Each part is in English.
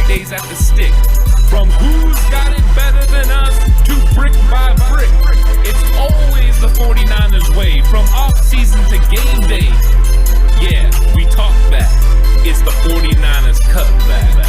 days at the stick. From who's got it better than us to brick by brick. It's always the 49ers way, from off-season to game day. Yeah, we talk back. It's the 49ers Cutback.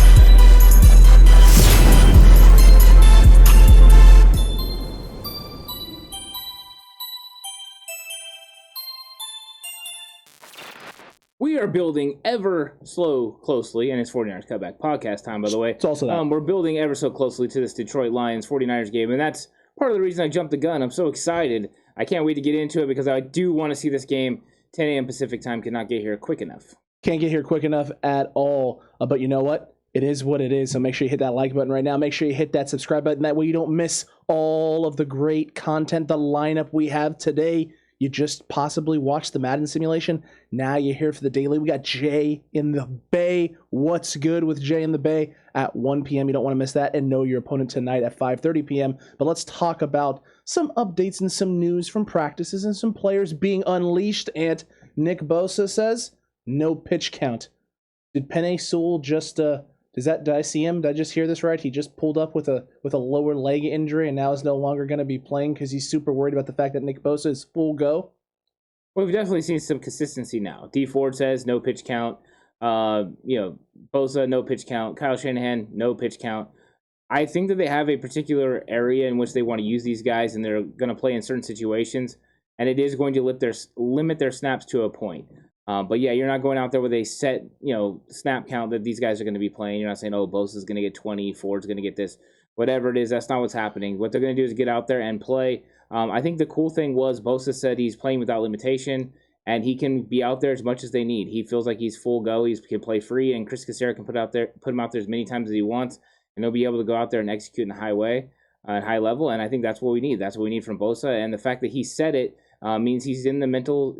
We are building ever so closely, and it's 49ers Cutback Podcast time, by the way. It's also that. We're building ever so closely to this Detroit Lions 49ers game, and that's part of the reason I jumped the gun. I'm so excited. I can't wait to get into it because I do want to see this game. 10 a.m. Pacific time, cannot get here quick enough. Can't get here quick enough at all. But you know what? It is what it is. So make sure you hit that like button right now. Make sure you hit that subscribe button. That way you don't miss all of the great content, the lineup we have today. You just possibly watched the Madden simulation. Now you're here for the daily. We got Jay in the Bay. What's good with Jay in the Bay at 1 p.m.? You don't want to miss that. And know your opponent tonight at 5:30 p.m. But let's talk about some updates and some news from practices and some players being unleashed. And Nick Bosa says no pitch count. Did Penei Sewell just did I see him? Did I just hear this right? He just pulled up with a lower leg injury and now is no longer going to be playing because he's super worried about the fact that Nick Bosa is full go. Well, we've definitely seen some consistency now. D Ford says no pitch count. Bosa, no pitch count. Kyle Shanahan, no pitch count. I think that they have a particular area in which they want to use these guys, and they're going to play in certain situations, and it is going to limit their snaps to a point. But yeah, you're not going out there with a set, snap count that these guys are going to be playing. You're not saying, oh, Bosa's going to get 20, Ford's going to get this. Whatever it is, that's not what's happening. What they're going to do is get out there and play. I think the cool thing was Bosa said he's playing without limitation, and he can be out there as much as they need. He feels like he's full go. He can play free, and Chris Cassera can put him out there as many times as he wants, and he'll be able to go out there and execute in the high way, at high level. And I think that's what we need. That's what we need from Bosa. And the fact that he said it means he's in the mental,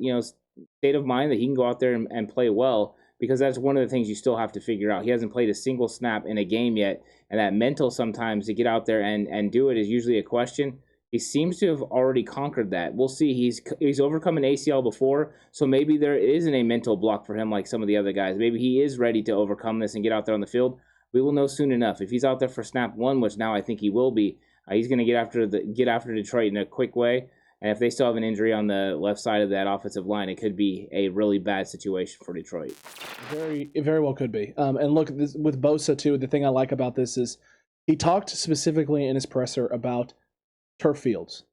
state of mind that he can go out there and play well, because that's one of the things you still have to figure out. He hasn't played a single snap in a game yet, and that mental sometimes to get out there and do it is usually a question. He seems to have already conquered that. We'll see. He's overcome an ACL before, so maybe there isn't a mental block for him like some of the other guys. Maybe he is ready to overcome this and get out there on the field. We will know soon enough. If he's out there for snap one, which now I think he will be, he's going to get after Detroit in a quick way. And if they still have an injury on the left side of that offensive line, it could be a really bad situation for Detroit. It very well could be. And look, with Bosa, too, the thing I like about this is he talked specifically in his presser about turf fields.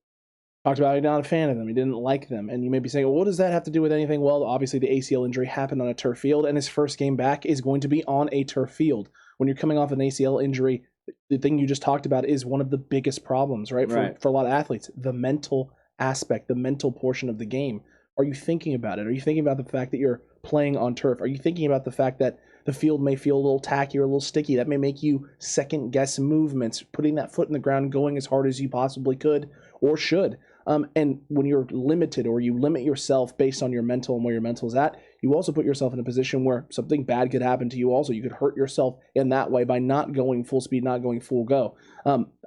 Talked about he's not a fan of them. He didn't like them. And you may be saying, well, what does that have to do with anything? Well, obviously the ACL injury happened on a turf field, and his first game back is going to be on a turf field. When you're coming off an ACL injury, the thing you just talked about is one of the biggest problems, right? For a lot of athletes, the mental aspect, the mental portion of the game. Are you thinking about it? Are you thinking about the fact that you're playing on turf? Are you thinking about the fact that the field may feel a little tacky or a little sticky? That may make you second guess movements, putting that foot in the ground, going as hard as you possibly could or should. And when you're limited, or you limit yourself based on your mental and where your mental is at, you also put yourself in a position where something bad could happen to you also. You could hurt yourself in that way by not going full speed, not going full go.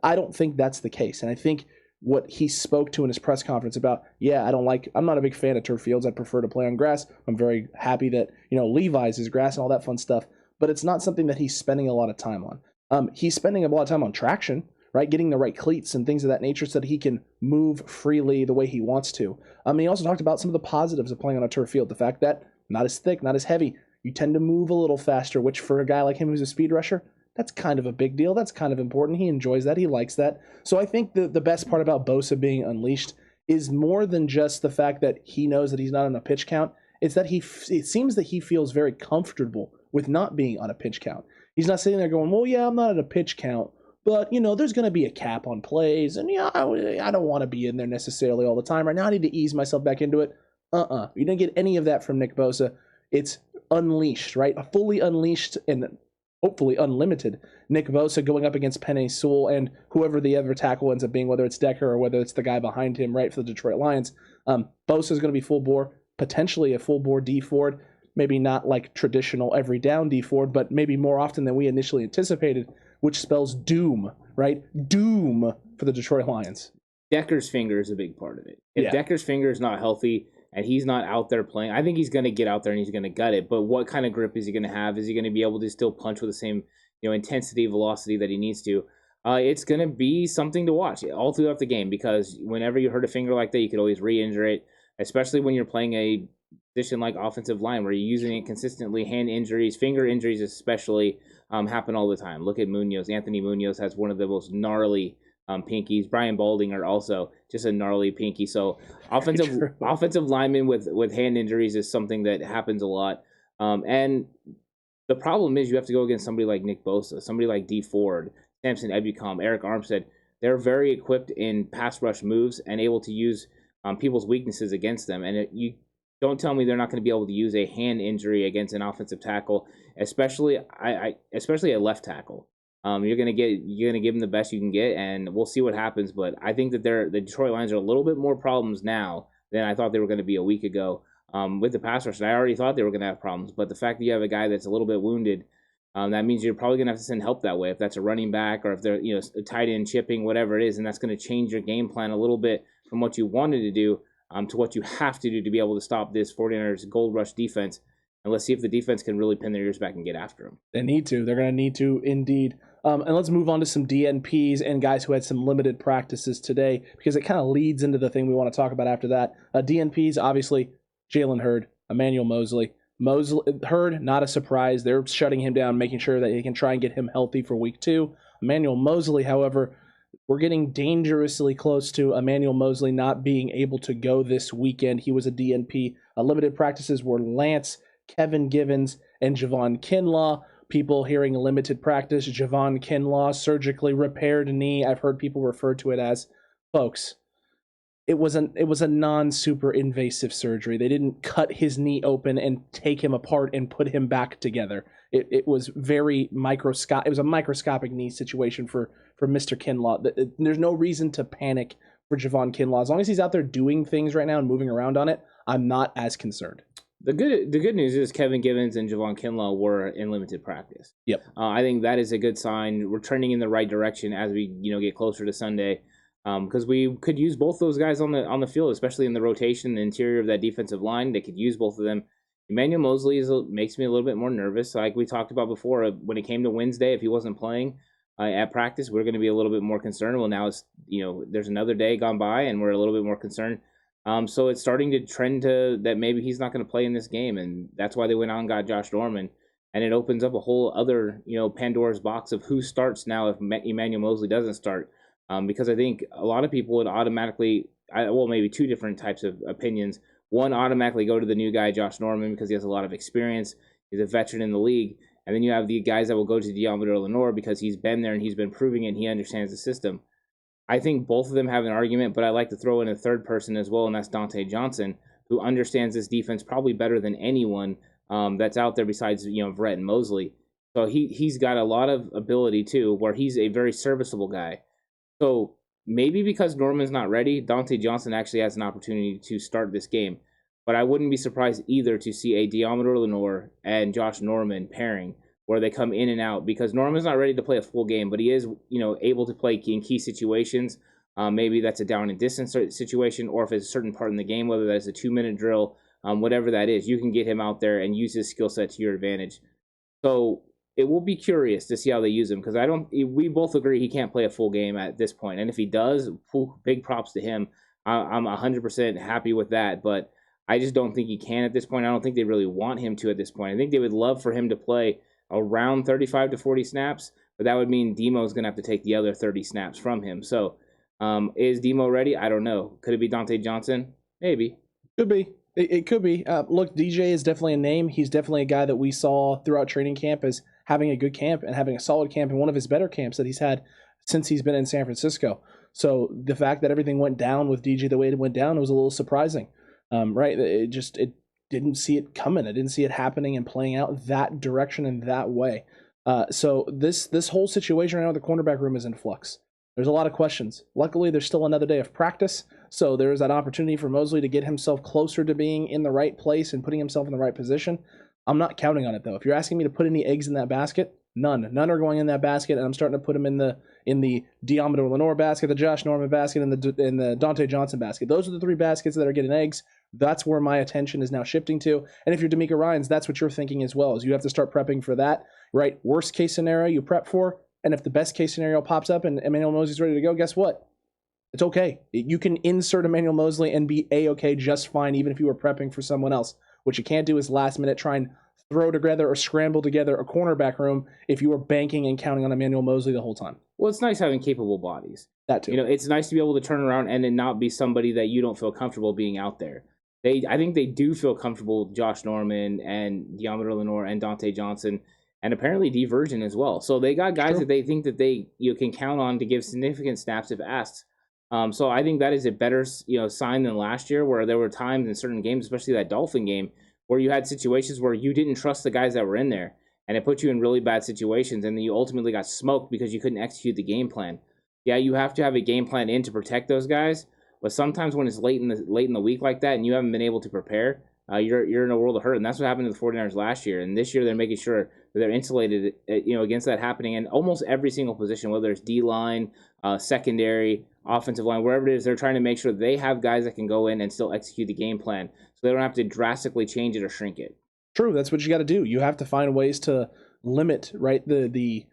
I don't think that's the case. And I think what he spoke to in his press conference about, I'm not a big fan of turf fields. I prefer to play on grass. I'm very happy that, Levi's is grass and all that fun stuff, but it's not something that he's spending a lot of time on. He's spending a lot of time on traction, right? Getting the right cleats and things of that nature so that he can move freely the way he wants to. He also talked about some of the positives of playing on a turf field. The fact that not as thick, not as heavy, you tend to move a little faster, which for a guy like him who's a speed rusher, that's kind of a big deal. That's kind of important. He enjoys that. He likes that. So I think the best part about Bosa being unleashed is more than just the fact that he knows that he's not on a pitch count. It's that it seems that he feels very comfortable with not being on a pitch count. He's not sitting there going, well, yeah, I'm not at a pitch count, but, there's going to be a cap on plays, and I don't want to be in there necessarily all the time. Right now I need to ease myself back into it. You didn't get any of that from Nick Bosa. It's unleashed, right? A fully unleashed and hopefully unlimited Nick Bosa going up against Penei Sewell and whoever the other tackle ends up being, whether it's Decker or whether it's the guy behind him, right, for the Detroit Lions. Bosa is going to be full bore, potentially a full bore D Ford, maybe not like traditional every down D Ford, but maybe more often than we initially anticipated, which spells doom, right? Doom for the Detroit Lions. Decker's finger is a big part of it. If Decker's finger is not healthy and he's not out there playing, I think he's going to get out there and he's going to gut it. But what kind of grip is he going to have? Is he going to be able to still punch with the same intensity, velocity that he needs to. It's going to be something to watch all throughout the game, because whenever you hurt a finger like that, you could always re-injure it, especially when you're playing a position like offensive line where you're using it consistently. Hand injuries, finger injuries especially, happen all the time. Look at Munoz. Anthony Munoz has one of the most gnarly pinkies. Brian Baldinger also just a gnarly pinky. So offensive linemen with hand injuries is something that happens a lot. And the problem is you have to go against somebody like Nick Bosa, somebody like D Ford, Samson Ebukam, Eric Armstead. They're very equipped in pass rush moves and able to use people's weaknesses against them. And you don't tell me they're not going to be able to use a hand injury against an offensive tackle, especially a left tackle. You're gonna give them the best you can get, and we'll see what happens. But I think that the Detroit Lions are a little bit more problems now than I thought they were going to be a week ago with the pass rush. And I already thought they were going to have problems, but the fact that you have a guy that's a little bit wounded, that means you're probably going to have to send help that way. If that's a running back or if they're a tight end chipping, whatever it is, and that's going to change your game plan a little bit from what you wanted to do to what you have to do to be able to stop this 49ers gold rush defense. And let's see if the defense can really pin their ears back and get after them. They need to. They're going to need to indeed. And let's move on to some DNPs and guys who had some limited practices today, because it kind of leads into the thing we want to talk about after that. DNPs, obviously, Jalen Hurd, Emmanuel Mosley. Hurd, not a surprise. They're shutting him down, making sure that they can try and get him healthy for week 2. Emmanuel Mosley, however, we're getting dangerously close to Emmanuel Mosley not being able to go this weekend. He was a DNP. Limited practices were Lance, Kevin Givens, and Javon Kinlaw. People hearing limited practice, Javon Kinlaw, surgically repaired knee. I've heard people refer to it as, folks, it was a non-super invasive surgery. They didn't cut his knee open and take him apart and put him back together. It was very microscopic. It was a microscopic knee situation for Mr. Kinlaw. There's no reason to panic for Javon Kinlaw. As long as he's out there doing things right now and moving around on it, I'm not as concerned. The good news is Kevin Givens and Javon Kinlaw were in limited practice. Yep. I think that is a good sign. We're trending in the right direction as we get closer to Sunday, because we could use both those guys on the field, especially in the rotation, the interior of that defensive line. They could use both of them. Emmanuel Mosley makes me a little bit more nervous. Like we talked about before, when it came to Wednesday, if he wasn't playing at practice, we're going to be a little bit more concerned. Well, now it's there's another day gone by, and we're a little bit more concerned. So it's starting to trend to that maybe he's not going to play in this game, and that's why they went out and got Josh Norman, and it opens up a whole other Pandora's box of who starts now if Emmanuel Mosley doesn't start, because I think a lot of people would automatically, maybe two different types of opinions. One, automatically go to the new guy Josh Norman because he has a lot of experience, he's a veteran in the league, and then you have the guys that will go to Deommodore Lenoir because he's been there and he's been proving it and he understands the system. I think both of them have an argument, but I like to throw in a third person as well, and that's Dontae Johnson, who understands this defense probably better than anyone that's out there besides Verrett and Mosley. So he's got a lot of ability too, where he's a very serviceable guy. So maybe because Norman's not ready, Dontae Johnson actually has an opportunity to start this game. But I wouldn't be surprised either to see a Deommodore Lenoir and Josh Norman pairing, where they come in and out, because Norman's not ready to play a full game, but he is, able to play in key situations. Maybe that's a down and distance situation, or if it's a certain part in the game, whether that's a 2-minute drill, whatever that is, you can get him out there and use his skill set to your advantage. So it will be curious to see how they use him, because we both agree he can't play a full game at this point. And if he does, big props to him. I'm 100% happy with that, but I just don't think he can at this point. I don't think they really want him to at this point. I think they would love for him to play around 35 to 40 snaps, but that would mean Demo's going to have to take the other 30 snaps from him. So is Demo ready? I don't know. Could it be Dontae Johnson? Maybe. Could be. It could be. Look, DJ is definitely a name. He's definitely a guy that we saw throughout training camp as having a good camp and having a solid camp, and one of his better camps that he's had since he's been in San Francisco. So the fact that everything went down with DJ the way it went down was a little surprising, right? It didn't see it coming. I didn't see it happening and playing out that direction in that way. So this whole situation right now, the cornerback room is in flux. There's a lot of questions. Luckily, there's still another day of practice, so there's that opportunity for Mosley to get himself closer to being in the right place and putting himself in the right position. I'm not counting on it, though. If you're asking me to put any eggs in that basket, none are going in that basket, and I'm starting to put them in the Deommodore Lenoir basket, the Josh Norman basket, and the Dontae Johnson basket. Those are the three baskets that are getting eggs. That's where my attention is now shifting to. And if you're D'Amico Ryans, that's what you're thinking as well, is you have to start prepping for that, right? Worst case scenario you prep for, and if the best case scenario pops up and Emmanuel Mosley's ready to go, guess what? It's okay. You can insert Emmanuel Mosley and be A-okay just fine, even if you were prepping for someone else. What you can't do is last minute try and throw together or scramble together a cornerback room if you were banking and counting on Emmanuel Mosley the whole time. Well, it's nice having capable bodies. That too. It's nice to be able to turn around and then not be somebody that you don't feel comfortable being out there. I think they do feel comfortable with Josh Norman and Deommodore Lenoir and Dontae Johnson and apparently D Virgin as well. So they got guys that they think that they can count on to give significant snaps if asked. So I think that is a better sign than last year, where there were times in certain games, especially that Dolphin game, where you had situations where you didn't trust the guys that were in there, and it put you in really bad situations, and then you ultimately got smoked because you couldn't execute the game plan. Yeah, you have to have a game plan in to protect those guys, but sometimes when it's late in the week like that and you haven't been able to prepare, you're in a world of hurt, and that's what happened to the 49ers last year. And this year they're making sure that they're insulated, against that happening in almost every single position, whether it's D-line, secondary, offensive line, wherever it is. They're trying to make sure they have guys that can go in and still execute the game plan, so they don't have to drastically change it or shrink it. True, that's what you got to do. You have to find ways to limit, right, the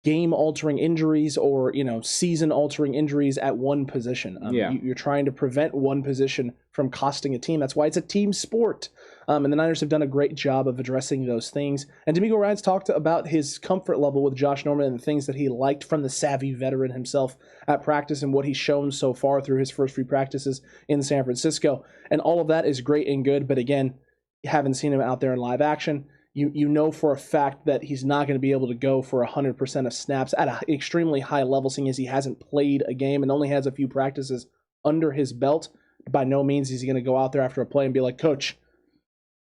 game-altering injuries or season-altering injuries at one position. You're trying to prevent one position from costing a team. That's why it's a team sport. And the Niners have done a great job of addressing those things. And D'Amico Ryans talked about his comfort level with Josh Norman and the things that he liked from the savvy veteran himself at practice and what he's shown so far through his first few practices in San Francisco. And all of that is great and good, but again, you haven't seen him out there in live action. You know for a fact that he's not going to be able to go for 100% of snaps at an extremely high level, seeing as he hasn't played a game and only has a few practices under his belt. By no means is he going to go out there after a play and be like, "Coach,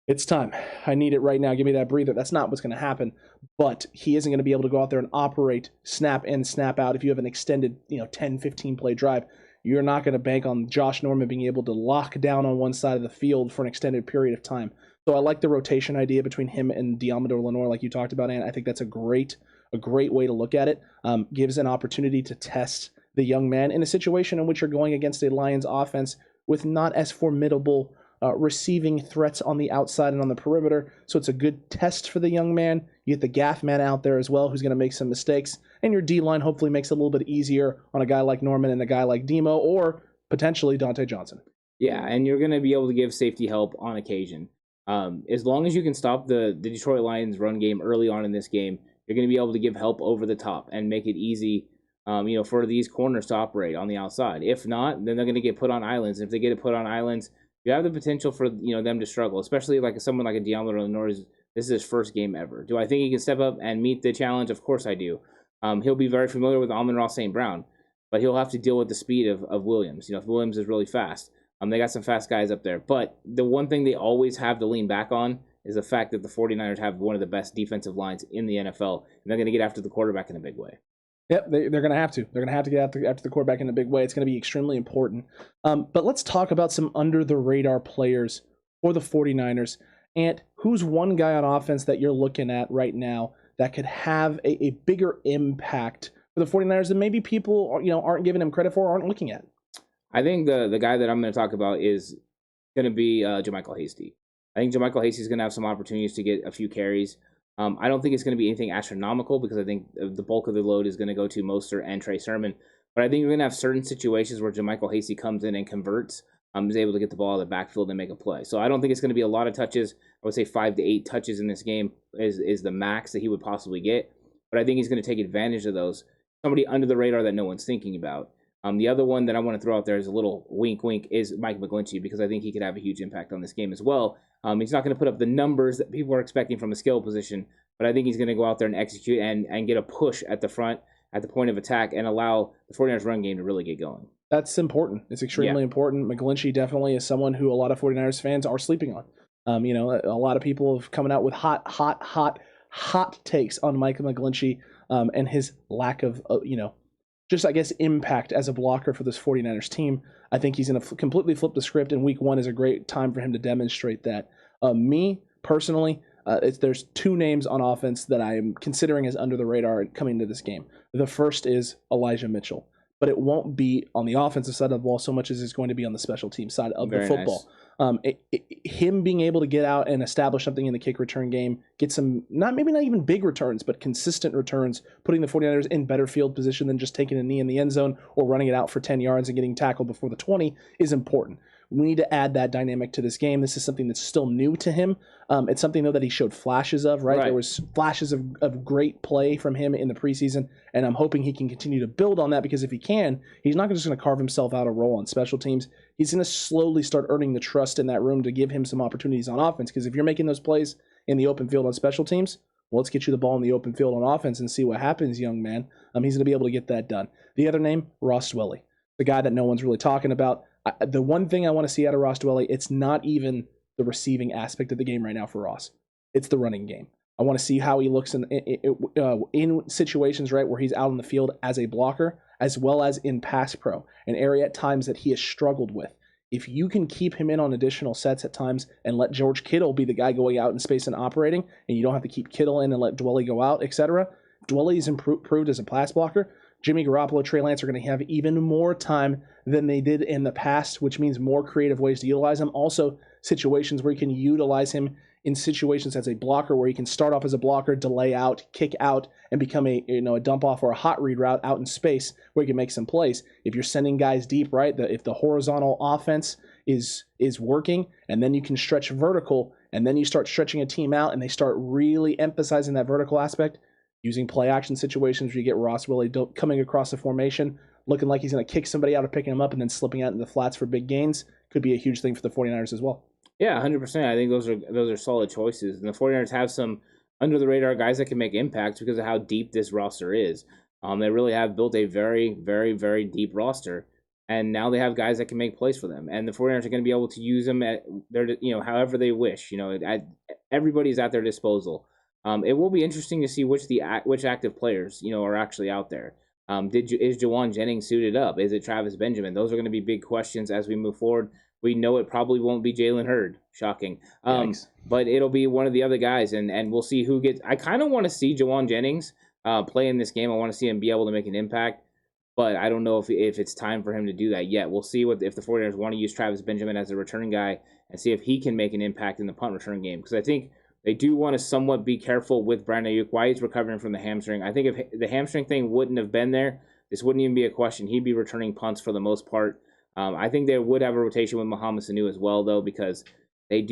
it's time. I need it right now. Give me that breather." That's not what's going to happen. But he isn't going to be able to go out there and operate snap in, snap out. If you have an extended 10, 15 play drive, you're not going to bank on Josh Norman being able to lock down on one side of the field for an extended period of time. So I like the rotation idea between him and Deommodore Lenoir, like you talked about, and I think that's a great way to look at it. Gives an opportunity to test the young man in a situation in which you're going against a Lions offense with not as formidable receiving threats on the outside and on the perimeter. So it's a good test for the young man. You get the gaff man out there as well, who's going to make some mistakes, and your D-line hopefully makes it a little bit easier on a guy like Norman and a guy like Demo, or potentially Dontae Johnson. Yeah, and you're going to be able to give safety help on occasion. As long as you can stop the Detroit Lions run game early on in this game, you're going to be able to give help over the top and make it easy, for these corners to operate on the outside. If not, then they're going to get put on islands. If they get put on islands, you have the potential for them to struggle, especially like someone like a Deommodore Lenoir. This is his first game ever. Do I think he can step up and meet the challenge? Of course I do. He'll be very familiar with Amon-Ra St. Brown, but he'll have to deal with the speed of Williams. Williams is really fast. They got some fast guys up there. But the one thing they always have to lean back on is the fact that the 49ers have one of the best defensive lines in the NFL, and they're going to get after the quarterback in a big way. Yep, they're going to have to. They're going to have to get after the quarterback in a big way. It's going to be extremely important. But let's talk about some under-the-radar players for the 49ers. And who's one guy on offense that you're looking at right now that could have a bigger impact for the 49ers than maybe people aren't giving him credit for or aren't looking at? I think the guy that I'm going to talk about is going to be JaMycal Hasty. I think JaMycal Hasty is going to have some opportunities to get a few carries. I don't think it's going to be anything astronomical because I think the bulk of the load is going to go to Mostert and Trey Sermon. But I think you're going to have certain situations where JaMycal Hasty comes in and converts, is able to get the ball out of the backfield and make a play. So I don't think it's going to be a lot of touches. I would say 5 to 8 touches in this game is the max that he would possibly get. But I think he's going to take advantage of those. Somebody under the radar that no one's thinking about. The other one that I want to throw out there is a little wink is Mike McGlinchey, because I think he could have a huge impact on this game as well. He's not going to put up the numbers that people are expecting from a skill position, but I think he's going to go out there and execute and get a push at the front, at the point of attack, and allow the 49ers run game to really get going. That's important. It's extremely important. McGlinchey definitely is someone who a lot of 49ers fans are sleeping on. A lot of people have coming out with hot takes on Mike McGlinchey and his lack of, just, I guess, impact as a blocker for this 49ers team. I think he's going to completely flip the script, and week 1 is a great time for him to demonstrate that. Me, personally, there's 2 names on offense that I am considering as under the radar coming into this game. The first is Elijah Mitchell, but it won't be on the offensive side of the ball so much as it's going to be on the special team side of the football. Him being able to get out and establish something in the kick return game, get some, maybe not even big returns, but consistent returns, putting the 49ers in better field position than just taking a knee in the end zone or running it out for 10 yards and getting tackled before the 20 is important. We need to add that dynamic to this game. This is something that's still new to him. It's something, though, that he showed flashes of, right? There was flashes of great play from him in the preseason, and I'm hoping he can continue to build on that, because if he can, he's not just going to carve himself out a role on special teams. He's going to slowly start earning the trust in that room to give him some opportunities on offense, because if you're making those plays in the open field on special teams, well, let's get you the ball in the open field on offense and see what happens, young man. He's going to be able to get that done. The other name, Ross Dwelley, the guy that no one's really talking about. The one thing I want to see out of Ross Dwelley, it's not even the receiving aspect of the game right now for Ross. It's the running game. I want to see how he looks in situations, right, where he's out on the field as a blocker, as well as in pass pro, an area at times that he has struggled with. If you can keep him in on additional sets at times and let George Kittle be the guy going out in space and operating, and you don't have to keep Kittle in and let Dwelley go out, etc., Dwelley is improved as a pass blocker. Jimmy Garoppolo, Trey Lance are going to have even more time than they did in the past, which means more creative ways to utilize him. Also, situations where you can utilize him in situations as a blocker, where he can start off as a blocker, delay out, kick out, and become a dump off or a hot read route out in space where he can make some plays. If you're sending guys deep, right, if the horizontal offense is working, and then you can stretch vertical, and then you start stretching a team out, and they start really emphasizing that vertical aspect, using play action situations where you get Ross Dwelley coming across the formation, looking like he's going to kick somebody out or picking him up and then slipping out into the flats for big gains, could be a huge thing for the 49ers as well. Yeah, 100%. I think those are solid choices. And the 49ers have some under-the-radar guys that can make impacts because of how deep this roster is. They really have built a very, very, very deep roster. And now they have guys that can make plays for them. And the 49ers are going to be able to use them at their, however they wish. Everybody's at their disposal. It will be interesting to see which active players, are actually out there. Is Javon Jennings suited up? Is it Travis Benjamin? Those are going to be big questions as we move forward. We know it probably won't be Jalen Hurd. Shocking. But it'll be one of the other guys, and we'll see who gets. I kind of want to see Javon Jennings play in this game. I want to see him be able to make an impact, but I don't know if it's time for him to do that yet. We'll see if the 49ers want to use Travis Benjamin as a return guy and see if he can make an impact in the punt return game, because I think they do want to somewhat be careful with Brandon Ayuk while he's recovering from the hamstring. I think if the hamstring thing wouldn't have been there, this wouldn't even be a question. He'd be returning punts for the most part. I think they would have a rotation with Mohamed Sanu as well, though, because they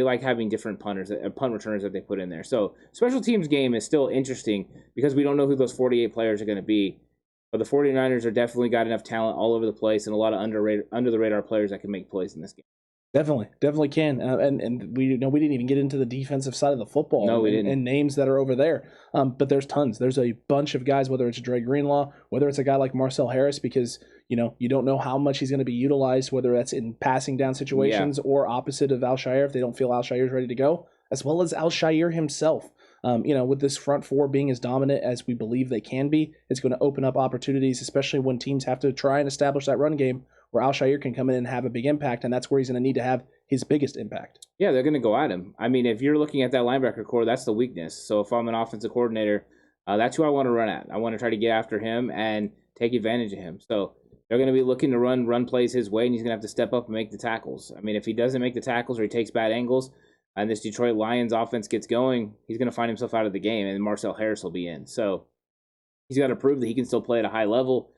like having different punt returners that they put in there. So special teams game is still interesting because we don't know who those 48 players are going to be. But the 49ers are definitely got enough talent all over the place and a lot of under the radar players that can make plays in this game. Definitely can. And we didn't even get into the defensive side of the football. No, we didn't. And names that are over there. But there's tons. There's a bunch of guys, whether it's Dre Greenlaw, whether it's a guy like Marcel Harris, because, you don't know how much he's going to be utilized, whether that's in passing down situations or opposite of Al-Shaair if they don't feel Al-Shaair's ready to go, as well as Al-Shaair himself. With this front four being as dominant as we believe they can be, it's going to open up opportunities, especially when teams have to try and establish that run game where Al-Shaair can come in and have a big impact, and that's where he's going to need to have his biggest impact. Yeah, they're going to go at him. I mean, if you're looking at that linebacker core, that's the weakness. So if I'm an offensive coordinator, that's who I want to run at. I want to try to get after him and take advantage of him. So they're going to be looking to run plays his way, and he's going to have to step up and make the tackles. I mean, if he doesn't make the tackles or he takes bad angles, and this Detroit Lions offense gets going, he's going to find himself out of the game, and Marcel Harris will be in. So he's got to prove that he can still play at a high level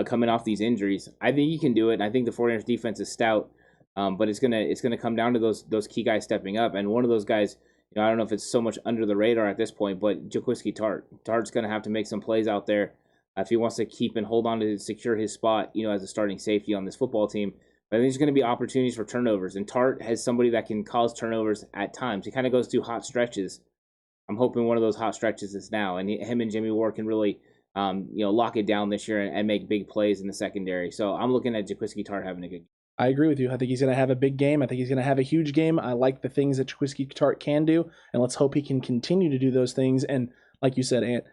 coming off these injuries. I think he can do it, and I think the 49ers defense is stout, but it's gonna come down to those key guys stepping up. And one of those guys, I don't know if it's so much under the radar at this point, but Jaquiski Tartt. Tartt's going to have to make some plays out there if he wants to keep and hold on to secure his spot, as a starting safety on this football team. But I think there's going to be opportunities for turnovers, and Tartt has somebody that can cause turnovers at times. He kind of goes through hot stretches. I'm hoping one of those hot stretches is now, and him and Jimmy Ward can really, lock it down this year and make big plays in the secondary. So I'm looking at Jaquiski Tartt having a good game. I agree with you. I think he's going to have a big game. I think he's going to have a huge game. I like the things that Jaquiski Tartt can do, and let's hope he can continue to do those things. And like you said, Ant,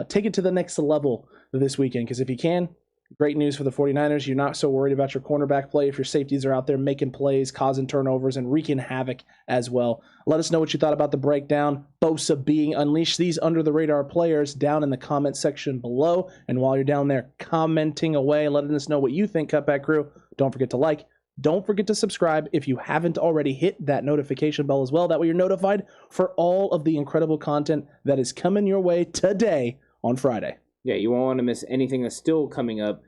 take it to the next level this weekend, because if he can, great news for the 49ers. You're not so worried about your cornerback play if your safeties are out there making plays, causing turnovers, and wreaking havoc as well. Let us know what you thought about the breakdown. Bosa being unleashed. These under-the-radar players down in the comment section below. And while you're down there commenting away, letting us know what you think, Cutback Crew, don't forget to like, Don't forget to subscribe if you haven't already. Hit that notification bell as well. That way you're notified for all of the incredible content that is coming your way today on Friday. Yeah, you won't want to miss anything that's still coming up.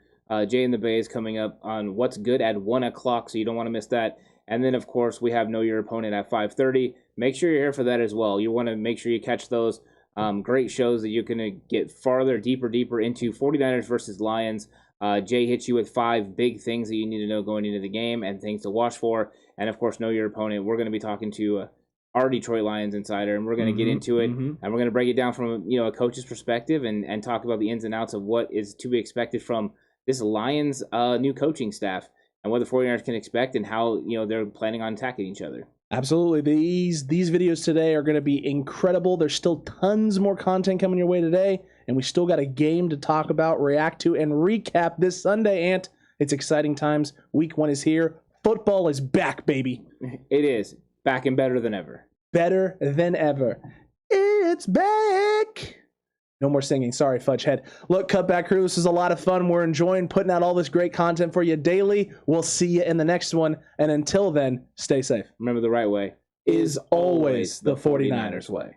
Jay in the Bay is coming up on What's Good at 1 o'clock, so you don't want to miss that. And then, of course, we have Know Your Opponent at 5:30. Make sure you're here for that as well. You want to make sure you catch those great shows that you're going to get farther, deeper into 49ers versus Lions. Jay hits you with 5 big things that you need to know going into the game and things to watch for. And, of course, Know Your Opponent. We're going to be talking to our Detroit Lions insider, and we're going to get into it, and we're going to break it down from a coach's perspective and talk about the ins and outs of what is to be expected from this Lions new coaching staff and what the 49ers can expect and how they're planning on attacking each other. Absolutely. These videos today are going to be incredible. There's still tons more content coming your way today, and we still got a game to talk about, react to, and recap this Sunday, Ant. It's exciting times. Week 1 is here. Football is back, baby. It is. Back and better than ever. Better than ever. It's back. No more singing. Sorry, Fudgehead. Look, Cutback Crew, this is a lot of fun. We're enjoying putting out all this great content for you daily. We'll see you in the next one. And until then, stay safe. Remember, the right way is always the 49ers way.